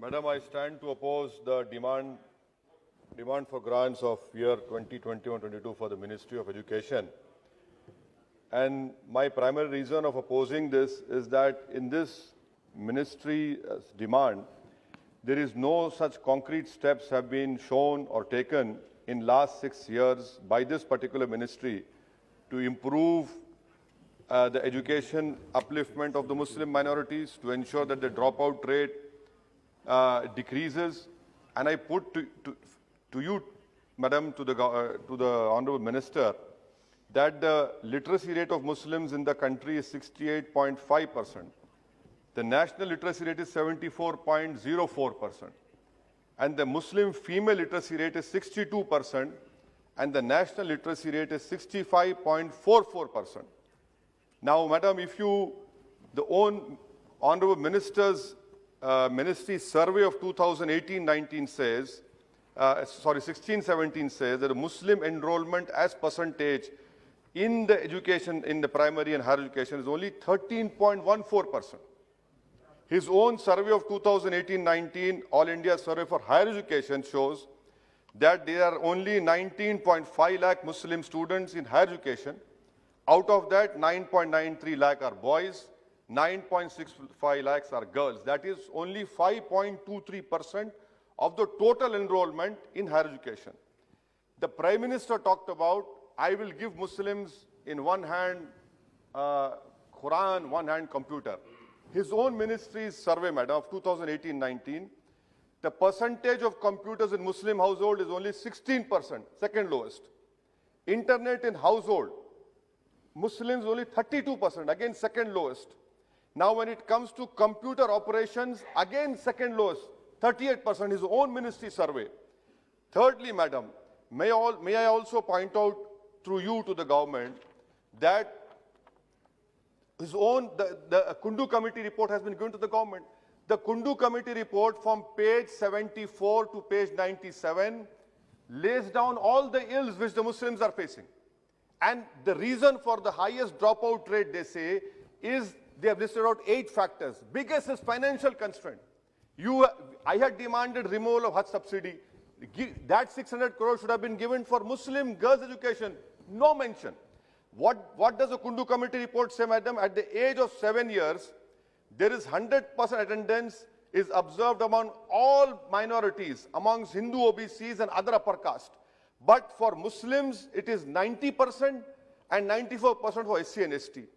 Madam, I stand to oppose the demand for grants of year 2021-22 for the Ministry of Education. And my primary reason of opposing this is that in this ministry's demand, there is no such concrete steps have been shown or taken in last 6 years by this particular ministry to improve the education upliftment of the Muslim minorities, to ensure that the dropout rate decreases. And I put to you, Madam, to the Honorable Minister, that the literacy rate of Muslims in the country is 68.5%. The national literacy rate is 74.04%. And the Muslim female literacy rate is 62%. And the national literacy rate is 65.44%. Now, Madam, if you, the Honorable Minister's Ministry survey of 2018-19 says, 16-17 says that the Muslim enrollment as percentage in the education, in the primary and higher education is only 13.14%. His own survey of 2018-19, All India Survey for Higher Education, shows that there are only 19.5 lakh Muslim students in higher education. Out of that, 9.93 lakh are boys, 9.65 lakhs are girls. That is only 5.23% of the total enrollment in higher education. The Prime Minister talked about, I will give Muslims in one hand Quran, one hand computer. His own ministry's survey, Madam, of 2018-19, the percentage of computers in Muslim household is only 16%, second lowest. Internet in household, Muslims only 32%, again second lowest. Now when it comes to computer operations, again second lowest, 38%, his own ministry survey. Thirdly, Madam, may I also point out through you to the government that his own, the Kundu Committee report has been given to the government. The Kundu Committee report from page 74 to page 97 lays down all the ills which the Muslims are facing. And the reason for the highest dropout rate, they say, is they have listed out 8 factors. Biggest is financial constraint. I had demanded removal of Hajj subsidy. That 600 crores should have been given for Muslim girls' education. No mention. What does the Kundu Committee report say, Madam? At the age of 7 years, there is 100% attendance is observed among all minorities, amongst Hindu OBCs and other upper caste. But for Muslims, it is 90% and 94% for SC and ST.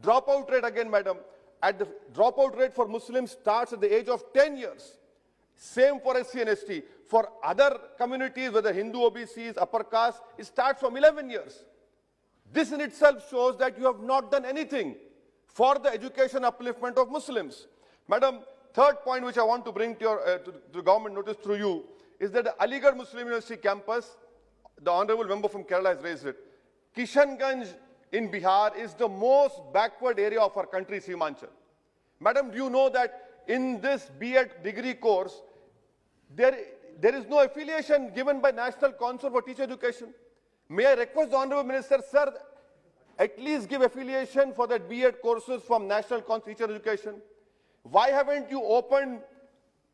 Dropout rate again, Madam, at the dropout rate for Muslims starts at the age of 10 years. Same for SC and ST. For other communities, whether Hindu OBCs, upper caste, it starts from 11 years. This in itself shows that you have not done anything for the education upliftment of Muslims. Madam, third point which I want to bring to the government notice through you is that the Aligarh Muslim University campus, the Honorable Member from Kerala has raised it. Kishanganj in Bihar is the most backward area of our country, Simanchal. Madam, do you know that in this B.Ed degree course, there is no affiliation given by National Council for Teacher Education? May I request the Honorable Minister, sir, at least give affiliation for that B.Ed courses from National Council for Teacher Education? Why haven't you opened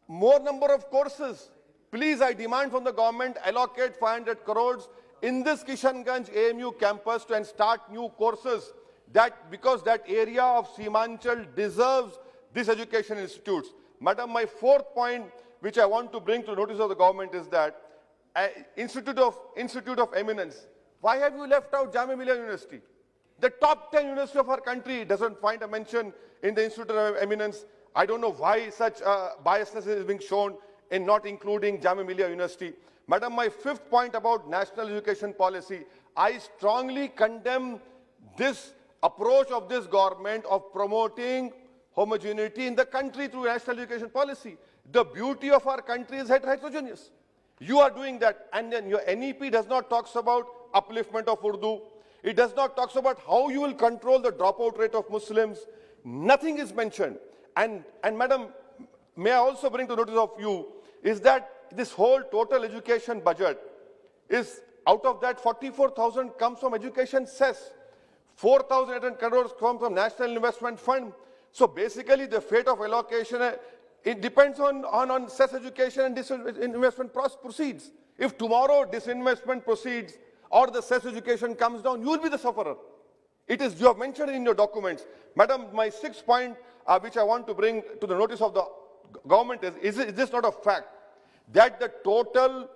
more number of courses? Please, I demand from the government, allocate 500 crores in this Kishanganj AMU campus to and start new courses, because that area of Simanchal deserves these education institutes. Madam, my fourth point, which I want to bring to notice of the government, is that Institute of Eminence. Why have you left out Jamia Millia University? The top 10 university of our country doesn't find a mention in the Institute of Eminence. I don't know why such biasness is being shown in not including Jamia Millia University. Madam, my fifth point about national education policy, I strongly condemn this approach of this government of promoting homogeneity in the country through national education policy. The beauty of our country is heterogeneous. You are doing that, and then your NEP does not talk about upliftment of Urdu. It does not talk about how you will control the dropout rate of Muslims. Nothing is mentioned. And Madam, may I also bring to notice of you, is that this whole total education budget is, out of that 44,000 comes from education cess. 4,800 crores come from National Investment Fund. So basically the fate of allocation It depends on cess education and disinvestment proceeds. If tomorrow disinvestment proceeds or the cess education comes down, you will be the sufferer. It is, you have mentioned in your documents. Madam, my sixth point, which I want to bring to the notice of the government is this not a fact? That the total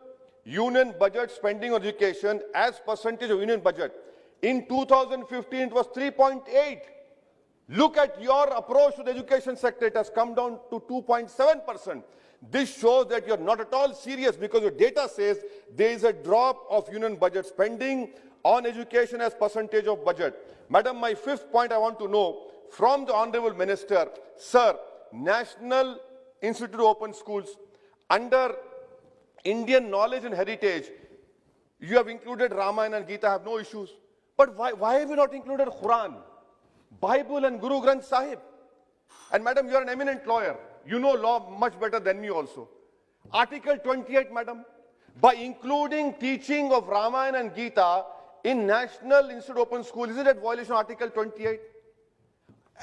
union budget spending on education as percentage of union budget, in 2015 it was 3.8. Look at your approach to the education sector, it has come down to 2.7%. This shows that you're not at all serious, because your data says there is a drop of union budget spending on education as percentage of budget. Madam, my fifth point I want to know from the Honorable Minister, sir, National Institute of Open Schools, under Indian knowledge and heritage, you have included Ramayana and Gita, I have no issues. But why have you not included Quran, Bible and Guru Granth Sahib? And madam, you are an eminent lawyer. You know law much better than me also. Article 28, madam, by including teaching of Ramayana and Gita in National Institute of Open School, isn't it violation of Article 28?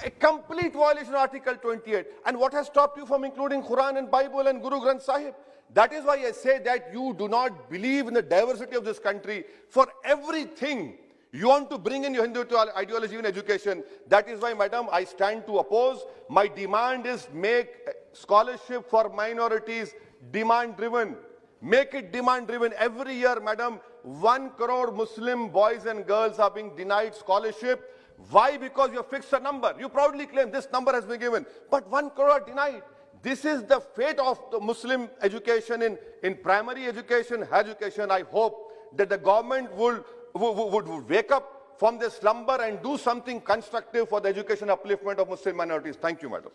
A complete violation of Article 28. And what has stopped you from including Quran and Bible and Guru Granth Sahib? That is why I say that you do not believe in the diversity of this country. For everything, you want to bring in your Hindu ideology in education. That is why, madam, I stand to oppose. My demand is make scholarship for minorities demand-driven. Make it demand-driven. Every year, madam, 1 crore Muslim boys and girls are being denied scholarship. Why? Because you have fixed a number. You proudly claim this number has been given, but 1 crore are denied. This is the fate of the Muslim education in primary education, higher education. I hope that the government would wake up from this slumber and do something constructive for the education upliftment of Muslim minorities. Thank you, madam.